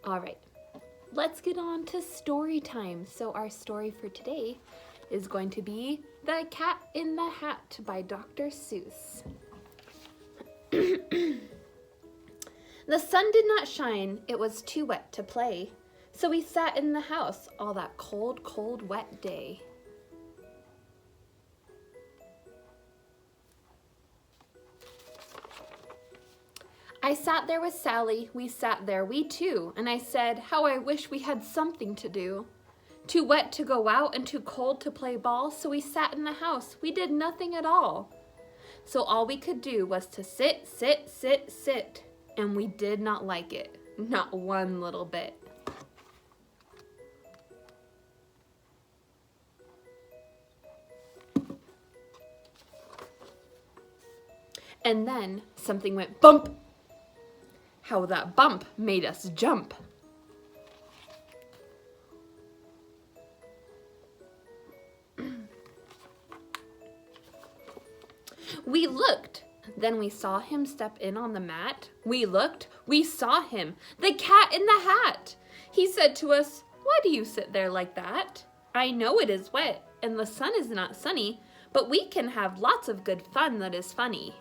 All right, let's get on to story time. So our story for today is going to be The Cat in the Hat by Dr. Seuss. The sun did not shine, it was too wet to play. So we sat in the house all that cold, cold, wet day. I sat there with Sally, we sat there, we two, and I said, how I wish we had something to do. Too wet to go out and too cold to play ball, so we sat in the house, we did nothing at all. So all we could do was to sit, sit, sit, sit, and we did not like it, not one little bit. And then something went bump. How that bump made us jump. We looked, then we saw him step in on the mat. We looked, we saw him, the cat in the hat. He said to us, why do you sit there like that? I know it is wet, and the sun is not sunny, but we can have lots of good fun that is funny.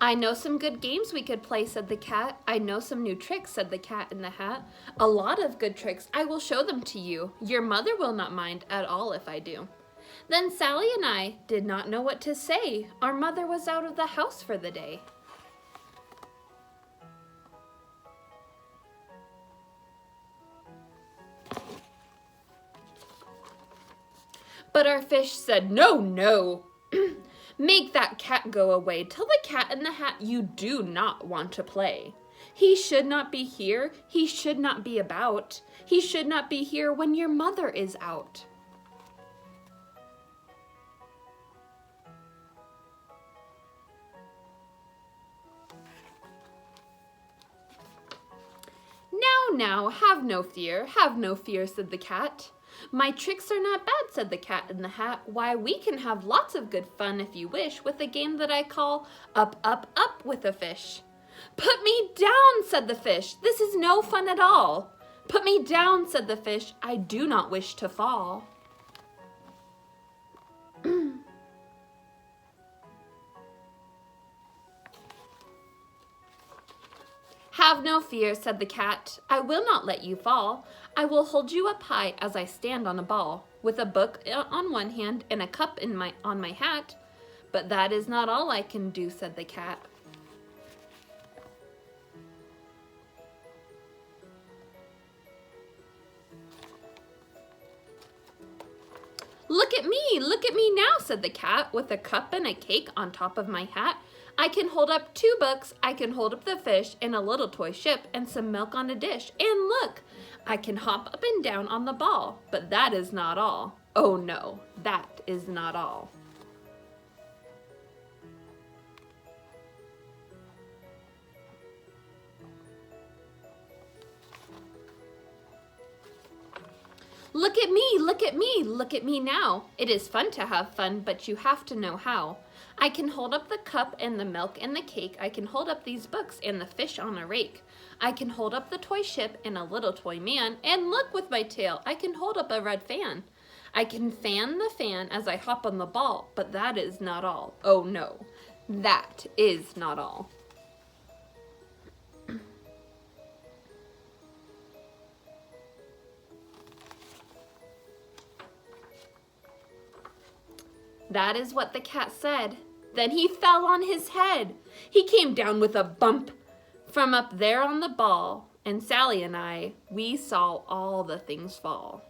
I know some good games we could play, said the cat. I know some new tricks, said the cat in the hat. A lot of good tricks, I will show them to you. Your mother will not mind at all if I do. Then Sally and I did not know what to say. Our mother was out of the house for the day. But our fish said, no, no. Make that cat go away. Tell the cat in the hat you do not want to play. He should not be here. He should not be about. He should not be here when your mother is out. Now, have no fear, said the cat. My tricks are not bad, said the cat in the hat. Why, we can have lots of good fun if you wish with a game that I call Up, Up, Up with a Fish. Put me down, said the fish. This is no fun at all. Put me down, said the fish. I do not wish to fall. Have no fear, said the cat. I will not let you fall. I will hold you up high as I stand on a ball, with a book on one hand and a cup on my hat. But that is not all I can do, said the cat. Look at me now, said the cat, with a cup and a cake on top of my hat. I can hold up 2 books, I can hold up the fish, and a little toy ship, and some milk on a dish. And look, I can hop up and down on the ball, but that is not all. Oh no, that is not all. Look at me now. It is fun to have fun, but you have to know how. I can hold up the cup and the milk and the cake. I can hold up these books and the fish on a rake. I can hold up the toy ship and a little toy man. And look, with my tail, I can hold up a red fan. I can fan the fan as I hop on the ball, but that is not all. Oh no, that is not all. That is what the cat said. Then he fell on his head. He came down with a bump from up there on the ball, and Sally and I, we saw all the things fall.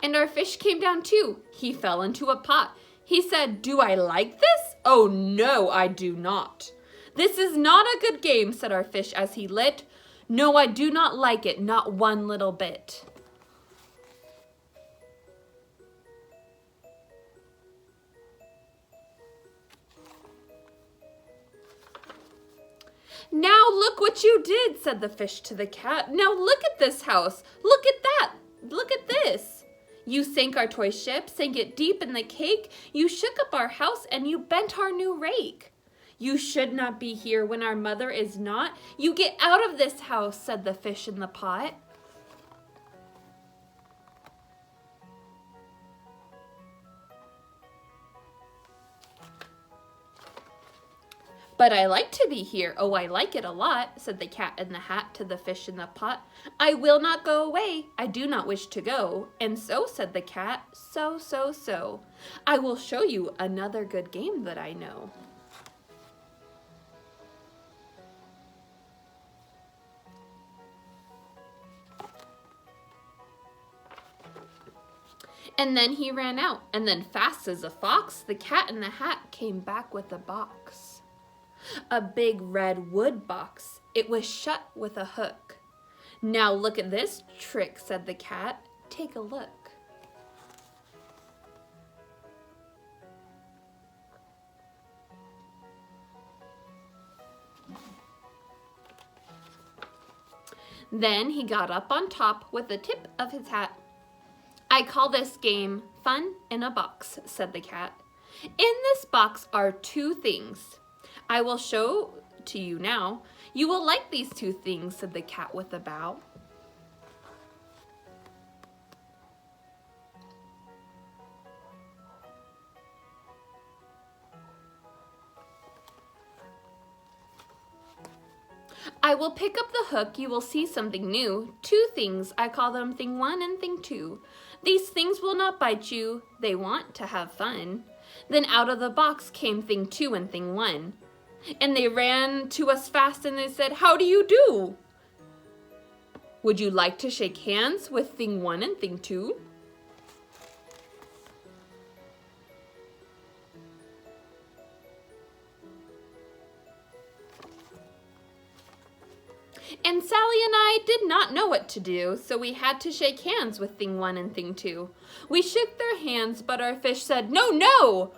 And our fish came down too. He fell into a pot. He said, do I like this? Oh no, I do not. This is not a good game, said our fish as he lit. No, I do not like it, not one little bit. look what you did, said the fish to the cat. Now look at this house. Look at that. Look at this. You sank our toy ship, sank it deep in the cake. You shook up our house and you bent our new rake. You should not be here when our mother is not. You get out of this house, said the fish in the pot. But I like to be here. Oh, I like it a lot, said the cat in the hat to the fish in the pot. I will not go away. I do not wish to go. And so, said the cat, so. I will show you another good game that I know. And then he ran out, and then fast as a fox, the cat in the hat came back with a box. A big red wood box. It was shut with a hook. Now look at this trick, said the cat. Take a look. Then he got up on top with the tip of his hat. I call this game Fun in a Box, said the cat. In this box are two things. I will show to you now. You will like these two things, said the cat with a bow. I will pick up the hook, you will see something new. Two things, I call them thing one and thing two. These things will not bite you, they want to have fun. Then out of the box came thing two and thing one. And they ran to us fast and they said, how do you do? Would you like to shake hands with thing one and thing two? And Sally and I did not know what to do, so we had to shake hands with thing one and thing two. We shook their hands, but our fish said, no!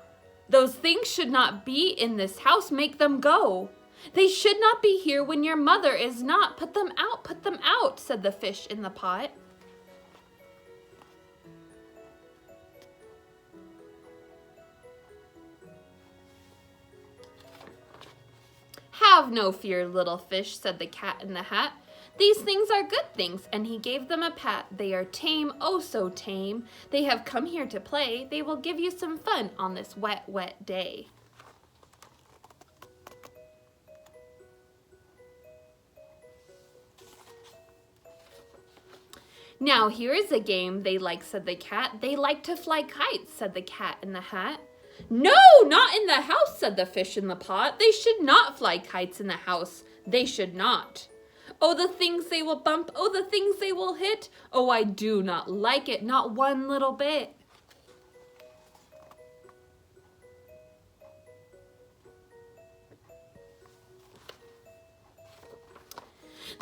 Those things should not be in this house, make them go. They should not be here when your mother is not. Put them out, said the fish in the pot. Have no fear, little fish, said the cat in the hat. These things are good things, and he gave them a pat. They are tame, oh so tame. They have come here to play. They will give you some fun on this wet, wet day. Now here is a game they like, said the cat. They like to fly kites, said the cat in the hat. No, not in the house, said the fish in the pot. They should not fly kites in the house. They should not. Oh, the things they will bump. Oh, the things they will hit. Oh, I do not like it, not one little bit.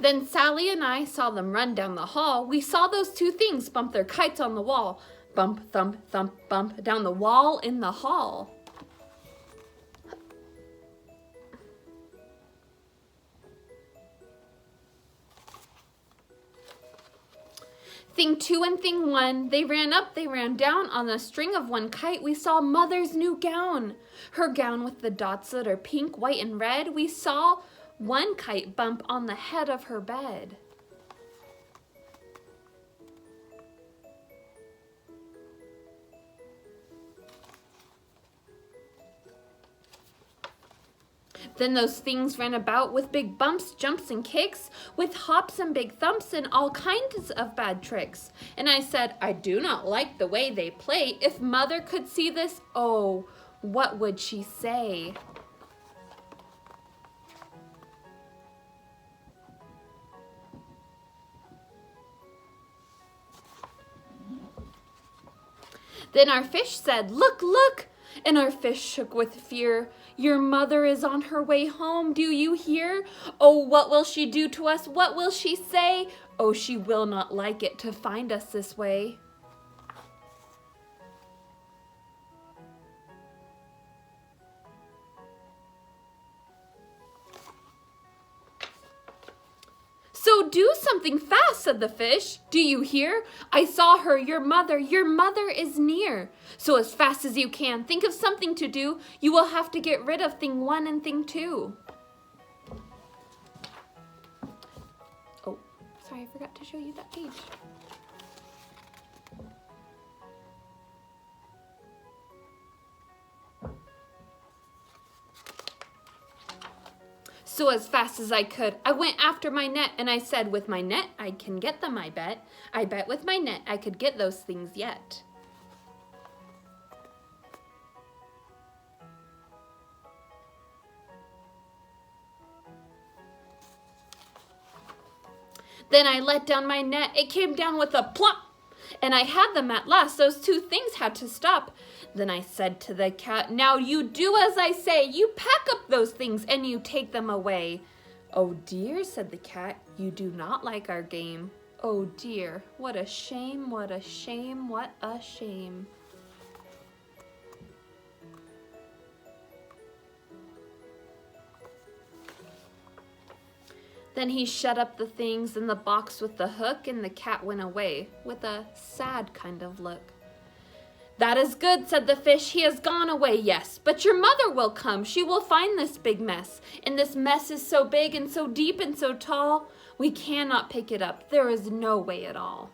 Then Sally and I saw them run down the hall. We saw those two things bump their kites on the wall. Bump, thump, thump, bump, down the wall in the hall. Thing two and thing one, they ran up, they ran down. On the string of one kite, we saw Mother's new gown. Her gown with the dots that are pink, white, and red. We saw one kite bump on the head of her bed. Then those things ran about with big bumps, jumps, and kicks, with hops and big thumps and all kinds of bad tricks. And I said, I do not like the way they play. If Mother could see this, oh, what would she say? Then our fish said, look, look! And our fish shook with fear. Your mother is on her way home, do you hear? Oh, what will she do to us? What will she say? Oh, she will not like it to find us this way. do something fast, said the fish. Do you hear? I saw her, your mother is near. So as fast as you can, think of something to do. You will have to get rid of thing 1 and thing 2. Oh, sorry, I forgot to show you that page. So as fast as I could, I went after my net, and I said, with my net, I can get them, I bet. I bet with my net, I could get those things yet. Then I let down my net. It came down with a plop, and I had them at last. Those 2 things had to stop. Then I said to the cat, now you do as I say. You pack up those things and you take them away. Oh dear, said the cat, you do not like our game. Oh dear, what a shame, what a shame, what a shame. Then he shut up the things in the box with the hook, and the cat went away with a sad kind of look. That is good, said the fish. He has gone away, yes. But your mother will come. She will find this big mess. And this mess is so big and so deep and so tall, we cannot pick it up. There is no way at all.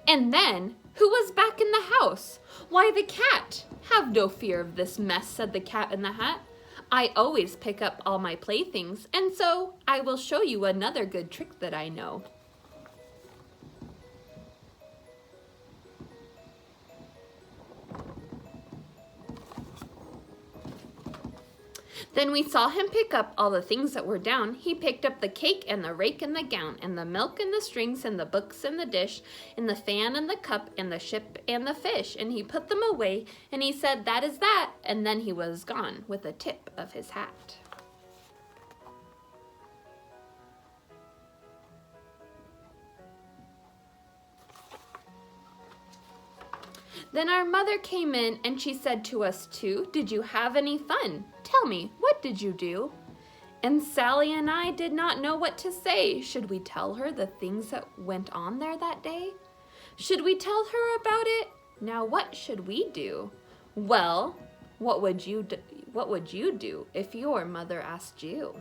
And then, who was back in the house? Why, the cat. Have no fear of this mess, said the cat in the hat. I always pick up all my playthings, and so I will show you another good trick that I know. Then we saw him pick up all the things that were down. He picked up the cake and the rake and the gown and the milk and the strings and the books and the dish and the fan and the cup and the ship and the fish. And he put them away and he said, that is that. And then he was gone with a tip of his hat. Then our mother came in and she said to us two, did you have any fun? Tell me, what did you do? And Sally and I did not know what to say. Should we tell her the things that went on there that day? Should we tell her about it? Now what should we do? Well, what would you do if your mother asked you?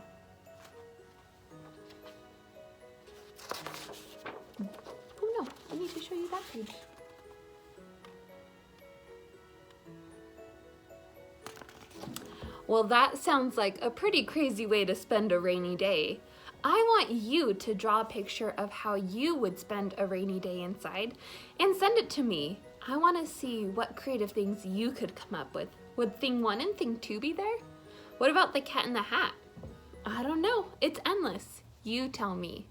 Oh no, I need to show you that page. Well, that sounds like a pretty crazy way to spend a rainy day. I want you to draw a picture of how you would spend a rainy day inside and send it to me. I want to see what creative things you could come up with. Would thing 1 and thing 2 be there? What about the cat in the hat? I don't know. It's endless. You tell me.